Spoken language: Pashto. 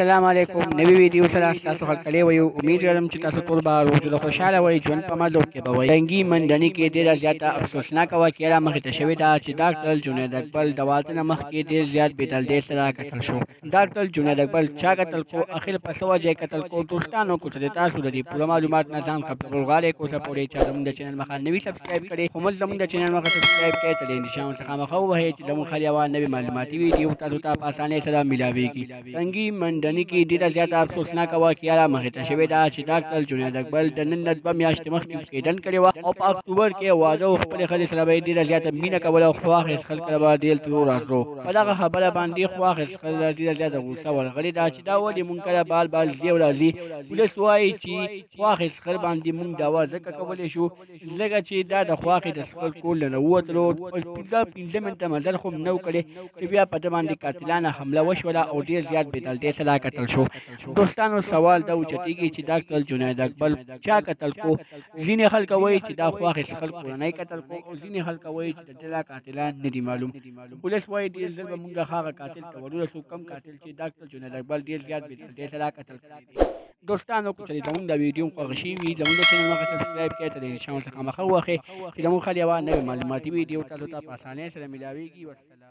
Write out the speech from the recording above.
السلام علیکم. نوی ویډیو سره تاسو هرکلی وایو. امید لرم چې تاسو ټول به روغ خوشحاله وئ، ژوند په مزو کې به وئ. رنګي منډني کې ډېره زیاته افسوسناکه واقعه رامخې ته شوې ده چې ډاکټر جنید اکبر د واده نه مخکې ډېر زیات بېدردۍ سره قتل شو. ډاکټر جنید اکبر چا قتل کو، اخر په څه وجه یې قتل کو؟ دوستانو کو ته تاسو د دې پوره معلومات نه ځان خبرول غواړئ کو څه پورې چې زموږ د چینل مخه نوي سبسکرایب کړئ، خو موږ زموږ د چینل مخه سبسکرایب کړئ ته د نشان څخه مخه ووهئ چې زموږ خل یوه نوې معلوماتي ویډیو تاسو ته په اسانۍ سره میلاویږي. رنګي منډني کې ډېره زیاته افسوسناکه واقعه رامخې ته شوې ده چې ډاکټر جنید اکبر د نن نه 2 میاشتې مخکې کېدن کړې وه او په اکتوبر کې واده او خپلې ښځې سره به یې ډېره زیاته مینه کوله او خوا اخیستل کله به ډېر تلو راتلو. په دغه خبره باندې خوا اخیستل ډېره زیاته غوسه ورغلې ده چې دا ولې مونږ کله بال ځي او راځي. پولیس وایي چې خوا اخیستل باندې مونږ دعوا ځکه کولی شو ځکه چې دا د خوا اخیستل کور له ننوتلو 15 منټه مزل خو نه و کړی چې بیا په ده باندې قاتلانه حمله وشوله او ډېر زیات بېدردۍ سره قتل شو. دوستانو سوال دا اوچتېږي چې ډاکټر جنید اکبر چا قتل کو؟ ځینې خلک وایي چې دا خوا اخیستل کورنۍ قتل کو او ځینې خلک وایي چې د ده قاتلان نه دي معلوم. پولیس وایي ډېر ژر به موږ هغه قاتل ته ورورسو کوم قاتل چې ډاکټر جنید اکبر ډېر زیات بېدردۍ سره قتل کړی دی. دوستانو که چېرې زموږ دا ویډیو خوښه شوي وي زموږ د چینل مخه سبسکرایب کړئ ته د نشان څخه مخه ووهئ چې زموږ خل یوه نوې معلوماتي ویډیو تاسو ته په اسانۍ سره میلاویږي. والسلام.